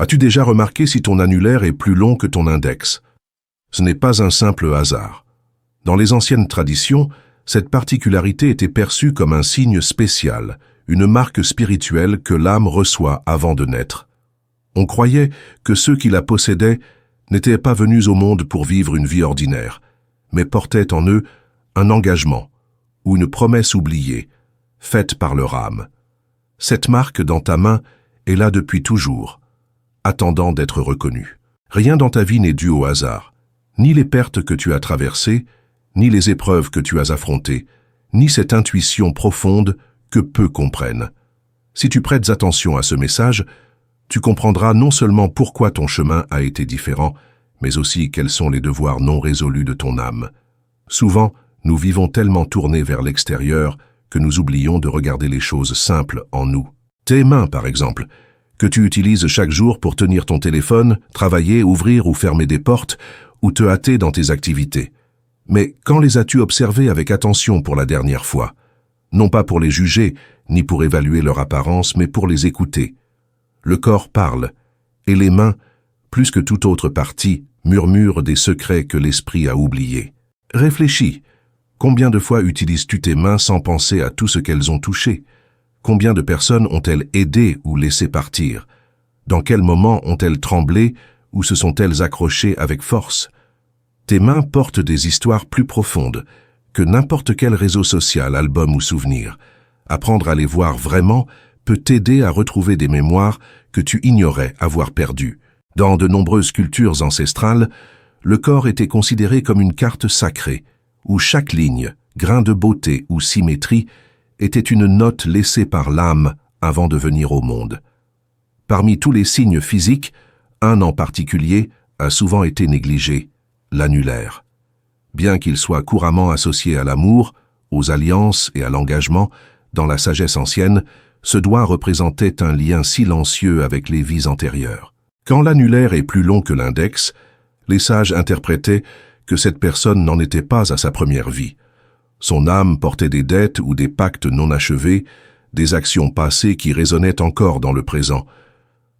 As-tu déjà remarqué si ton annulaire est plus long que ton index? Ce n'est pas un simple hasard. Dans les anciennes traditions, cette particularité était perçue comme un signe spécial, une marque spirituelle que l'âme reçoit avant de naître. On croyait que ceux qui la possédaient n'étaient pas venus au monde pour vivre une vie ordinaire, mais portaient en eux un engagement ou une promesse oubliée, faite par leur âme. Cette marque dans ta main est là depuis toujours, attendant d'être reconnue. Rien dans ta vie n'est dû au hasard, ni les pertes que tu as traversées, ni les épreuves que tu as affrontées, ni cette intuition profonde que peu comprennent. Si tu prêtes attention à ce message, tu comprendras non seulement pourquoi ton chemin a été différent, mais aussi quels sont les devoirs non résolus de ton âme. Souvent, nous vivons tellement tournés vers l'extérieur que nous oublions de regarder les choses simples en nous. Tes mains, par exemple, que tu utilises chaque jour pour tenir ton téléphone, travailler, ouvrir ou fermer des portes, ou te hâter dans tes activités. Mais quand les as-tu observées avec attention pour la dernière fois? Non pas pour les juger, ni pour évaluer leur apparence, mais pour les écouter. Le corps parle, et les mains, plus que toute autre partie, murmurent des secrets que l'esprit a oubliés. Réfléchis. Combien de fois utilises-tu tes mains sans penser à tout ce qu'elles ont touché? Combien de personnes ont-elles aidé ou laissé partir? Dans quel moment ont-elles tremblé ou se sont-elles accrochées avec force? Tes mains portent des histoires plus profondes que n'importe quel réseau social, album ou souvenir. Apprendre à les voir vraiment peut t'aider à retrouver des mémoires que tu ignorais avoir perdues. Dans de nombreuses cultures ancestrales, le corps était considéré comme une carte sacrée, où chaque ligne, grain de beauté ou symétrie était une note laissée par l'âme avant de venir au monde. Parmi tous les signes physiques, un en particulier a souvent été négligé, l'annulaire. Bien qu'il soit couramment associé à l'amour, aux alliances et à l'engagement, dans la sagesse ancienne, ce doigt représentait un lien silencieux avec les vies antérieures. Quand l'annulaire est plus long que l'index, les sages interprétaient que cette personne n'en était pas à sa première vie. Son âme portait des dettes ou des pactes non achevés, des actions passées qui résonnaient encore dans le présent.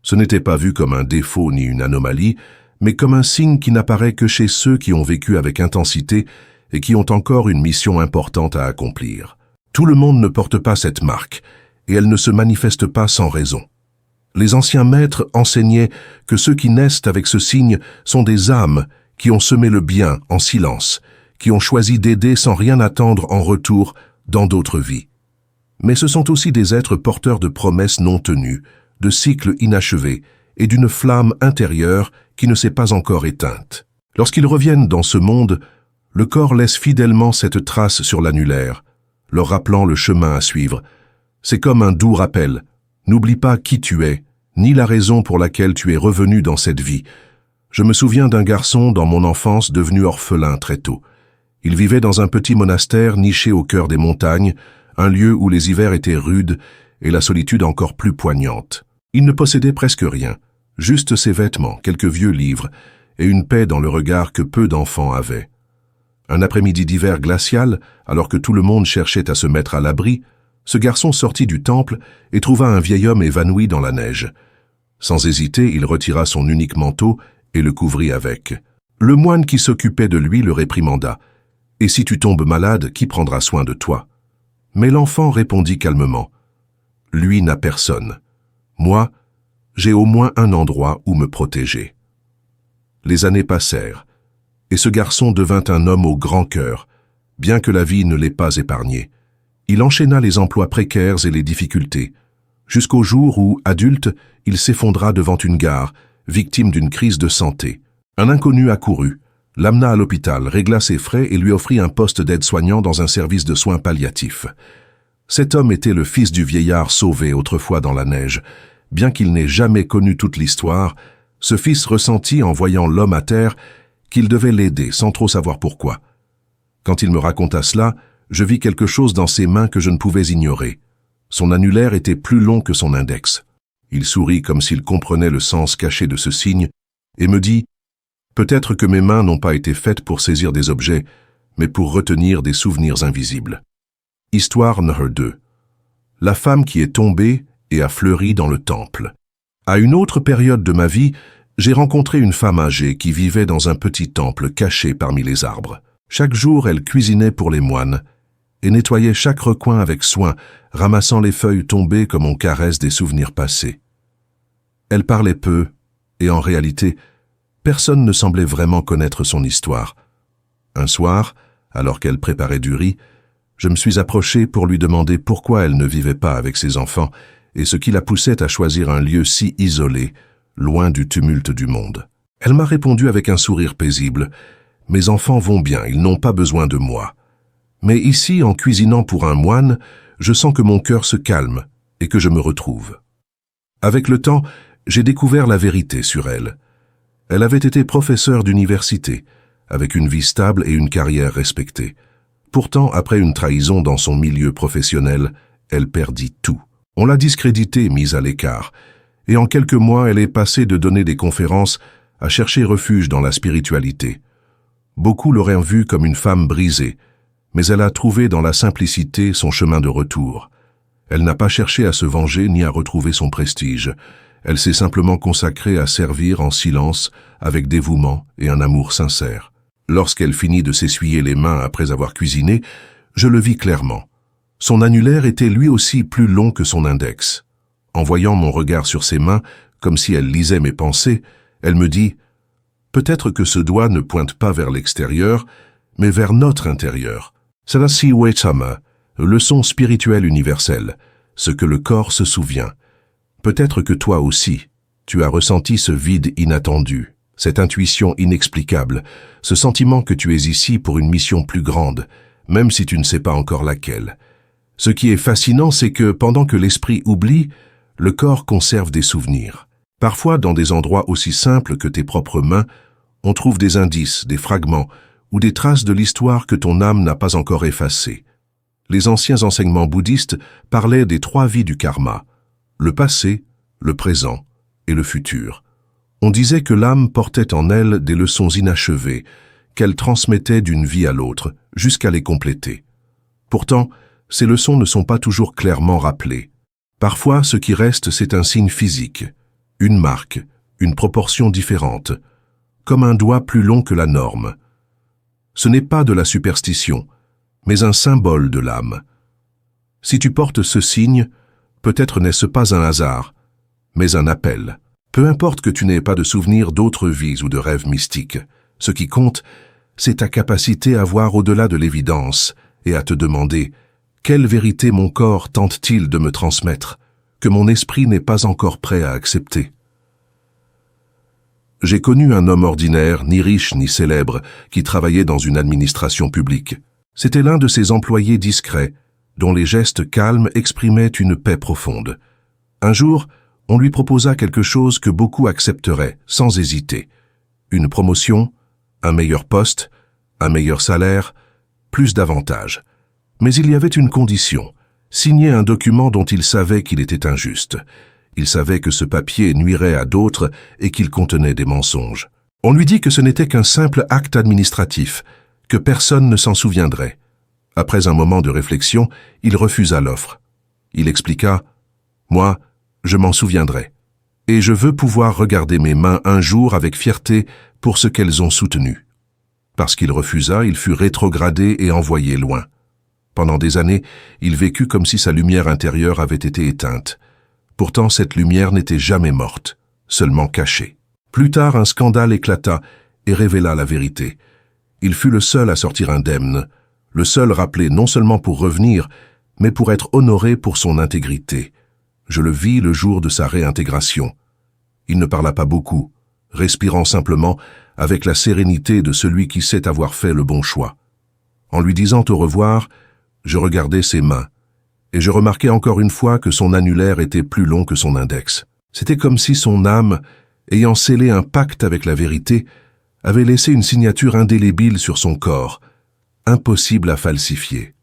Ce n'était pas vu comme un défaut ni une anomalie, mais comme un signe qui n'apparaît que chez ceux qui ont vécu avec intensité et qui ont encore une mission importante à accomplir. Tout le monde ne porte pas cette marque, et elle ne se manifeste pas sans raison. Les anciens maîtres enseignaient que ceux qui naissent avec ce signe sont des âmes qui ont semé le bien en silence, qui ont choisi d'aider sans rien attendre en retour dans d'autres vies. Mais ce sont aussi des êtres porteurs de promesses non tenues, de cycles inachevés et d'une flamme intérieure qui ne s'est pas encore éteinte. Lorsqu'ils reviennent dans ce monde, le corps laisse fidèlement cette trace sur l'annulaire, leur rappelant le chemin à suivre. C'est comme un doux rappel. N'oublie pas qui tu es, ni la raison pour laquelle tu es revenu dans cette vie. Je me souviens d'un garçon dans mon enfance devenu orphelin très tôt. Il vivait dans un petit monastère niché au cœur des montagnes, un lieu où les hivers étaient rudes et la solitude encore plus poignante. Il ne possédait presque rien, juste ses vêtements, quelques vieux livres et une paix dans le regard que peu d'enfants avaient. Un après-midi d'hiver glacial, alors que tout le monde cherchait à se mettre à l'abri, ce garçon sortit du temple et trouva un vieil homme évanoui dans la neige. Sans hésiter, il retira son unique manteau et le couvrit avec. Le moine qui s'occupait de lui le réprimanda. « Et si tu tombes malade, qui prendra soin de toi ?» Mais l'enfant répondit calmement. « Lui n'a personne. Moi, j'ai au moins un endroit où me protéger. » Les années passèrent, et ce garçon devint un homme au grand cœur, bien que la vie ne l'ait pas épargné. Il enchaîna les emplois précaires et les difficultés, jusqu'au jour où, adulte, il s'effondra devant une gare, victime d'une crise de santé. Un inconnu accourut, l'amena à l'hôpital, régla ses frais et lui offrit un poste d'aide-soignant dans un service de soins palliatifs. Cet homme était le fils du vieillard sauvé autrefois dans la neige. Bien qu'il n'ait jamais connu toute l'histoire, ce fils ressentit en voyant l'homme à terre qu'il devait l'aider sans trop savoir pourquoi. Quand il me raconta cela, je vis quelque chose dans ses mains que je ne pouvais ignorer. Son annulaire était plus long que son index. Il sourit comme s'il comprenait le sens caché de ce signe et me dit « Peut-être que mes mains n'ont pas été faites pour saisir des objets, mais pour retenir des souvenirs invisibles. » Histoire numéro 2. La femme qui est tombée et a fleuri dans le temple. À une autre période de ma vie, j'ai rencontré une femme âgée qui vivait dans un petit temple caché parmi les arbres. Chaque jour, elle cuisinait pour les moines et nettoyait chaque recoin avec soin, ramassant les feuilles tombées comme on caresse des souvenirs passés. Elle parlait peu, et en réalité, personne ne semblait vraiment connaître son histoire. Un soir, alors qu'elle préparait du riz, je me suis approché pour lui demander pourquoi elle ne vivait pas avec ses enfants et ce qui la poussait à choisir un lieu si isolé, loin du tumulte du monde. Elle m'a répondu avec un sourire paisible. « Mes enfants vont bien, ils n'ont pas besoin de moi. Mais ici, en cuisinant pour un moine, je sens que mon cœur se calme et que je me retrouve. » Avec le temps, j'ai découvert la vérité sur elle. Elle avait été professeure d'université, avec une vie stable et une carrière respectée. Pourtant, après une trahison dans son milieu professionnel, elle perdit tout. On l'a discréditée, mise à l'écart, et en quelques mois, elle est passée de donner des conférences à chercher refuge dans la spiritualité. Beaucoup l'auraient vue comme une femme brisée, mais elle a trouvé dans la simplicité son chemin de retour. Elle n'a pas cherché à se venger ni à retrouver son prestige. Elle s'est simplement consacrée à servir en silence, avec dévouement et un amour sincère. Lorsqu'elle finit de s'essuyer les mains après avoir cuisiné, je le vis clairement. Son annulaire était lui aussi plus long que son index. En voyant mon regard sur ses mains, comme si elle lisait mes pensées, elle me dit « Peut-être que ce doigt ne pointe pas vers l'extérieur, mais vers notre intérieur. C'est la Siwetama, leçon spirituelle universelle, ce que le corps se souvient. Peut-être que toi aussi, tu as ressenti ce vide inattendu, cette intuition inexplicable, ce sentiment que tu es ici pour une mission plus grande, même si tu ne sais pas encore laquelle. Ce qui est fascinant, c'est que pendant que l'esprit oublie, le corps conserve des souvenirs. Parfois, dans des endroits aussi simples que tes propres mains, on trouve des indices, des fragments ou des traces de l'histoire que ton âme n'a pas encore effacées. Les anciens enseignements bouddhistes parlaient des 3 vies du karma, le passé, le présent et le futur. On disait que l'âme portait en elle des leçons inachevées, qu'elle transmettait d'une vie à l'autre, jusqu'à les compléter. Pourtant, ces leçons ne sont pas toujours clairement rappelées. Parfois, ce qui reste, c'est un signe physique, une marque, une proportion différente, comme un doigt plus long que la norme. Ce n'est pas de la superstition, mais un symbole de l'âme. Si tu portes ce signe, peut-être n'est-ce pas un hasard, mais un appel. Peu importe que tu n'aies pas de souvenirs d'autres vies ou de rêves mystiques, ce qui compte, c'est ta capacité à voir au-delà de l'évidence et à te demander « Quelle vérité mon corps tente-t-il de me transmettre, que mon esprit n'est pas encore prêt à accepter ?» J'ai connu un homme ordinaire, ni riche ni célèbre, qui travaillait dans une administration publique. C'était l'un de ces employés discrets, dont les gestes calmes exprimaient une paix profonde. Un jour, on lui proposa quelque chose que beaucoup accepteraient, sans hésiter. Une promotion, un meilleur poste, un meilleur salaire, plus d'avantages. Mais il y avait une condition, signer un document dont il savait qu'il était injuste. Il savait que ce papier nuirait à d'autres et qu'il contenait des mensonges. On lui dit que ce n'était qu'un simple acte administratif, que personne ne s'en souviendrait. Après un moment de réflexion, il refusa l'offre. Il expliqua « Moi, je m'en souviendrai, et je veux pouvoir regarder mes mains un jour avec fierté pour ce qu'elles ont soutenu. » Parce qu'il refusa, il fut rétrogradé et envoyé loin. Pendant des années, il vécut comme si sa lumière intérieure avait été éteinte. Pourtant, cette lumière n'était jamais morte, seulement cachée. Plus tard, un scandale éclata et révéla la vérité. Il fut le seul à sortir indemne, le seul rappelé non seulement pour revenir, mais pour être honoré pour son intégrité. Je le vis le jour de sa réintégration. Il ne parla pas beaucoup, respirant simplement avec la sérénité de celui qui sait avoir fait le bon choix. En lui disant au revoir, je regardais ses mains, et je remarquais encore une fois que son annulaire était plus long que son index. C'était comme si son âme, ayant scellé un pacte avec la vérité, avait laissé une signature indélébile sur son corps, impossible à falsifier.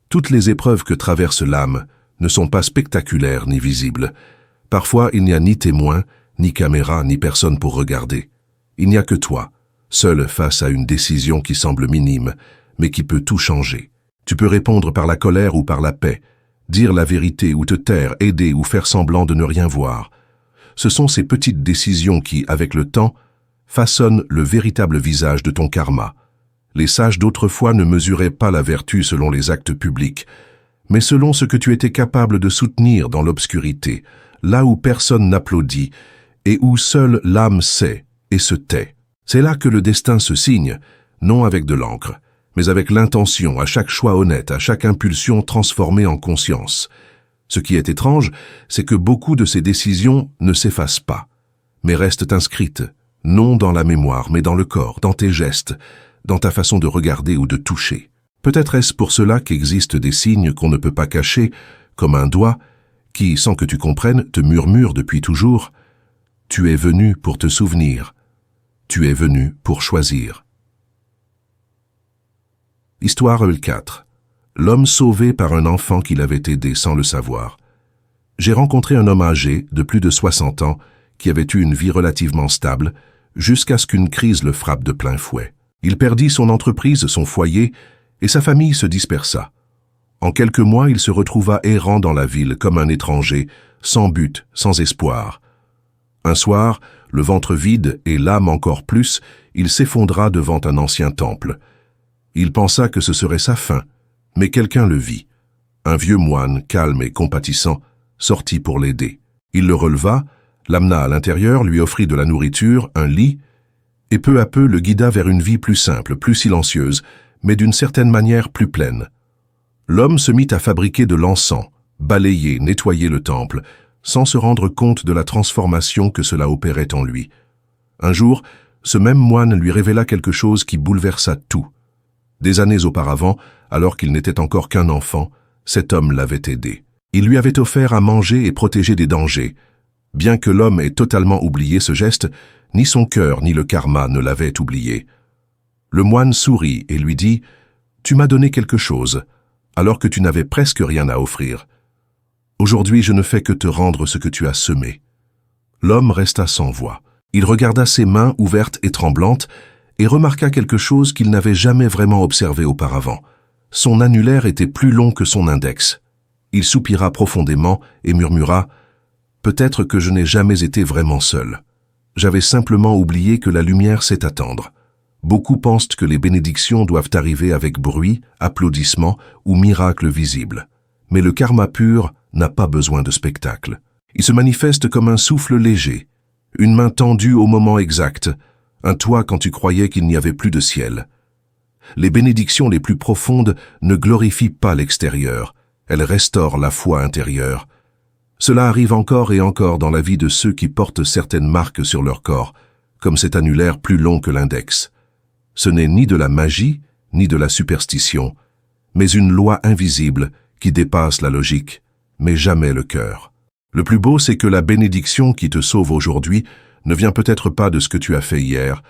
Toutes les épreuves que traverse l'âme ne sont pas spectaculaires ni visibles. Parfois, il n'y a ni témoin, ni caméra, ni personne pour regarder. Il n'y a que toi, seul face à une décision qui semble minime, mais qui peut tout changer. Tu peux répondre par la colère ou par la paix, dire la vérité ou te taire, aider ou faire semblant de ne rien voir. Ce sont ces petites décisions qui, avec le temps, façonnent le véritable visage de ton karma. Les sages d'autrefois ne mesuraient pas la vertu selon les actes publics, mais selon ce que tu étais capable de soutenir dans l'obscurité, là où personne n'applaudit et où seule l'âme sait et se tait. C'est là que le destin se signe, non avec de l'encre, mais avec l'intention, à chaque choix honnête, à chaque impulsion transformée en conscience. Ce qui est étrange, c'est que beaucoup de ces décisions ne s'effacent pas, mais restent inscrites, non dans la mémoire, mais dans le corps, dans tes gestes, dans ta façon de regarder ou de toucher. Peut-être est-ce pour cela qu'existent des signes qu'on ne peut pas cacher, comme un doigt, qui, sans que tu comprennes, te murmure depuis toujours « Tu es venu pour te souvenir, tu es venu pour choisir ». Histoire L4. L'homme sauvé par un enfant qui l'avait aidé sans le savoir. J'ai rencontré un homme âgé, de plus de 60 ans, qui avait eu une vie relativement stable, jusqu'à ce qu'une crise le frappe de plein fouet. Il perdit son entreprise, son foyer, et sa famille se dispersa. En quelques mois, il se retrouva errant dans la ville comme un étranger, sans but, sans espoir. Un soir, le ventre vide et l'âme encore plus, il s'effondra devant un ancien temple. Il pensa que ce serait sa fin, mais quelqu'un le vit. Un vieux moine, calme et compatissant, sortit pour l'aider. Il le releva, l'amena à l'intérieur, lui offrit de la nourriture, un lit, et peu à peu le guida vers une vie plus simple, plus silencieuse, mais d'une certaine manière plus pleine. L'homme se mit à fabriquer de l'encens, balayer, nettoyer le temple, sans se rendre compte de la transformation que cela opérait en lui. Un jour, ce même moine lui révéla quelque chose qui bouleversa tout. Des années auparavant, alors qu'il n'était encore qu'un enfant, cet homme l'avait aidé. Il lui avait offert à manger et protégé des dangers. Bien que l'homme ait totalement oublié ce geste, ni son cœur ni le karma ne l'avaient oublié. Le moine sourit et lui dit « Tu m'as donné quelque chose, alors que tu n'avais presque rien à offrir. Aujourd'hui, je ne fais que te rendre ce que tu as semé. » L'homme resta sans voix. Il regarda ses mains ouvertes et tremblantes et remarqua quelque chose qu'il n'avait jamais vraiment observé auparavant. Son annulaire était plus long que son index. Il soupira profondément et murmura « Peut-être que je n'ai jamais été vraiment seul. J'avais simplement oublié que la lumière sait attendre. Beaucoup pensent que les bénédictions doivent arriver avec bruit, applaudissements ou miracles visibles. Mais le karma pur n'a pas besoin de spectacle. Il se manifeste comme un souffle léger, une main tendue au moment exact, un toit quand tu croyais qu'il n'y avait plus de ciel. Les bénédictions les plus profondes ne glorifient pas l'extérieur, elles restaurent la foi intérieure. Cela arrive encore et encore dans la vie de ceux qui portent certaines marques sur leur corps, comme cet annulaire plus long que l'index. Ce n'est ni de la magie, ni de la superstition, mais une loi invisible qui dépasse la logique, mais jamais le cœur. Le plus beau, c'est que la bénédiction qui te sauve aujourd'hui ne vient peut-être pas de ce que tu as fait hier,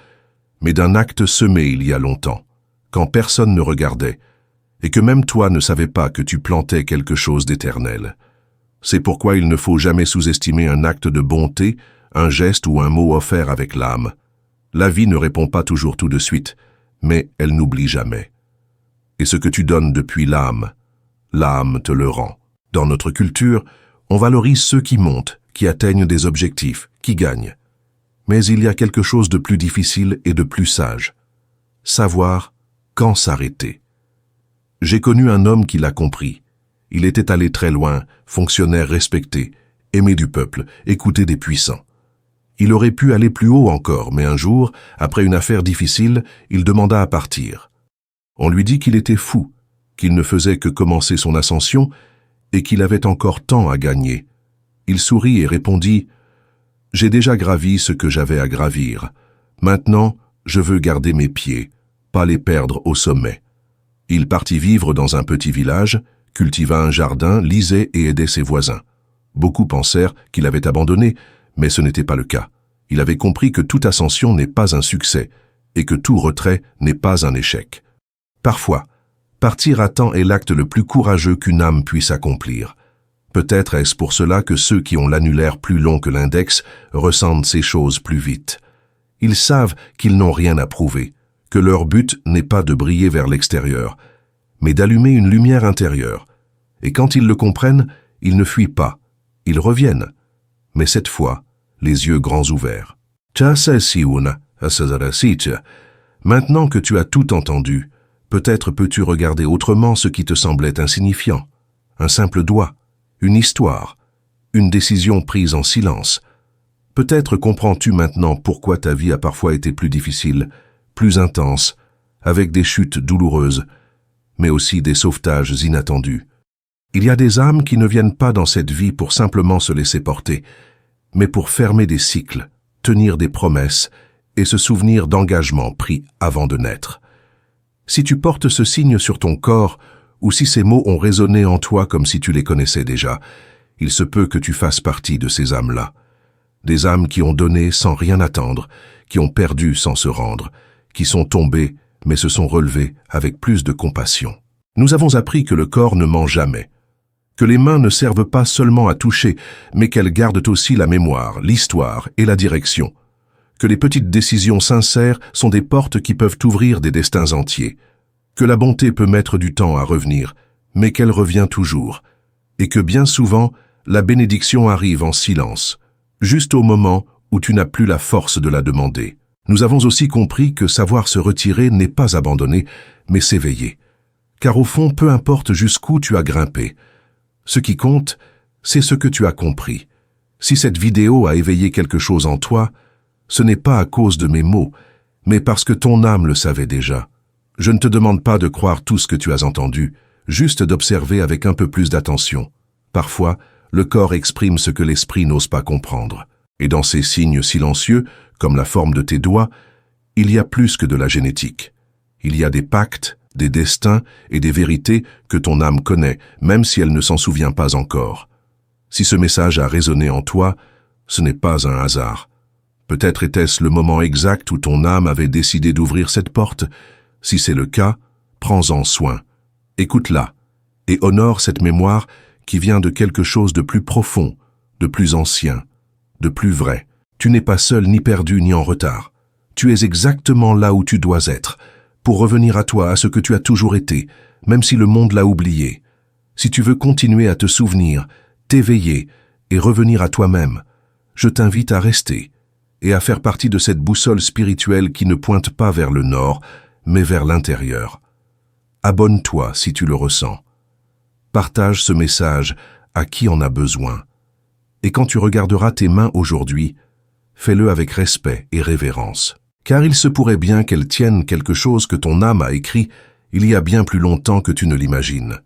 mais d'un acte semé il y a longtemps, quand personne ne regardait, et que même toi ne savais pas que tu plantais quelque chose d'éternel. C'est pourquoi il ne faut jamais sous-estimer un acte de bonté, un geste ou un mot offert avec l'âme. La vie ne répond pas toujours tout de suite, mais elle n'oublie jamais. Et ce que tu donnes depuis l'âme te le rend. Dans notre culture, on valorise ceux qui montent, qui atteignent des objectifs, qui gagnent. Mais il y a quelque chose de plus difficile et de plus sage. Savoir quand s'arrêter. J'ai connu un homme qui l'a compris. Il était allé très loin, fonctionnaire respecté, aimé du peuple, écouté des puissants. Il aurait pu aller plus haut encore, mais un jour, après une affaire difficile, il demanda à partir. On lui dit qu'il était fou, qu'il ne faisait que commencer son ascension et qu'il avait encore tant à gagner. Il sourit et répondit « J'ai déjà gravi ce que j'avais à gravir. Maintenant, je veux garder mes pieds, pas les perdre au sommet. » Il partit vivre dans un petit village, cultiva un jardin, lisait et aidait ses voisins. Beaucoup pensèrent qu'il avait abandonné, mais ce n'était pas le cas. Il avait compris que toute ascension n'est pas un succès et que tout retrait n'est pas un échec. Parfois, partir à temps est l'acte le plus courageux qu'une âme puisse accomplir. Peut-être est-ce pour cela que ceux qui ont l'annulaire plus long que l'index ressentent ces choses plus vite. Ils savent qu'ils n'ont rien à prouver, que leur but n'est pas de briller vers l'extérieur, mais d'allumer une lumière intérieure. Et quand ils le comprennent, ils ne fuient pas, ils reviennent. Mais cette fois, les yeux grands ouverts. Maintenant que tu as tout entendu, peut-être peux-tu regarder autrement ce qui te semblait insignifiant. Un simple doigt, une histoire, une décision prise en silence. Peut-être comprends-tu maintenant pourquoi ta vie a parfois été plus difficile, plus intense, avec des chutes douloureuses, mais aussi des sauvetages inattendus. Il y a des âmes qui ne viennent pas dans cette vie pour simplement se laisser porter, mais pour fermer des cycles, tenir des promesses et se souvenir d'engagements pris avant de naître. Si tu portes ce signe sur ton corps, ou si ces mots ont résonné en toi comme si tu les connaissais déjà, il se peut que tu fasses partie de ces âmes-là. Des âmes qui ont donné sans rien attendre, qui ont perdu sans se rendre, qui sont tombées mais se sont relevées avec plus de compassion. Nous avons appris que le corps ne ment jamais, que les mains ne servent pas seulement à toucher, mais qu'elles gardent aussi la mémoire, l'histoire et la direction, que les petites décisions sincères sont des portes qui peuvent ouvrir des destins entiers, que la bonté peut mettre du temps à revenir, mais qu'elle revient toujours, et que bien souvent, la bénédiction arrive en silence, juste au moment où tu n'as plus la force de la demander. Nous avons aussi compris que savoir se retirer n'est pas abandonner, mais s'éveiller. Car au fond, peu importe jusqu'où tu as grimpé, ce qui compte, c'est ce que tu as compris. Si cette vidéo a éveillé quelque chose en toi, ce n'est pas à cause de mes mots, mais parce que ton âme le savait déjà. Je ne te demande pas de croire tout ce que tu as entendu, juste d'observer avec un peu plus d'attention. Parfois, le corps exprime ce que l'esprit n'ose pas comprendre. Et dans ces signes silencieux, comme la forme de tes doigts, il y a plus que de la génétique. Il y a des pactes, des destins et des vérités que ton âme connaît, même si elle ne s'en souvient pas encore. Si ce message a résonné en toi, ce n'est pas un hasard. Peut-être était-ce le moment exact où ton âme avait décidé d'ouvrir cette porte. Si c'est le cas, prends-en soin. Écoute-la et honore cette mémoire qui vient de quelque chose de plus profond, de plus ancien, de plus vrai. Tu n'es pas seul ni perdu ni en retard. Tu es exactement là où tu dois être, pour revenir à toi, à ce que tu as toujours été, même si le monde l'a oublié. Si tu veux continuer à te souvenir, t'éveiller et revenir à toi-même, je t'invite à rester et à faire partie de cette boussole spirituelle qui ne pointe pas vers le nord, mais vers l'intérieur. Abonne-toi si tu le ressens. Partage ce message à qui en a besoin. Et quand tu regarderas tes mains aujourd'hui, fais-le avec respect et révérence. Car il se pourrait bien qu'elles tiennent quelque chose que ton âme a écrit il y a bien plus longtemps que tu ne l'imagines.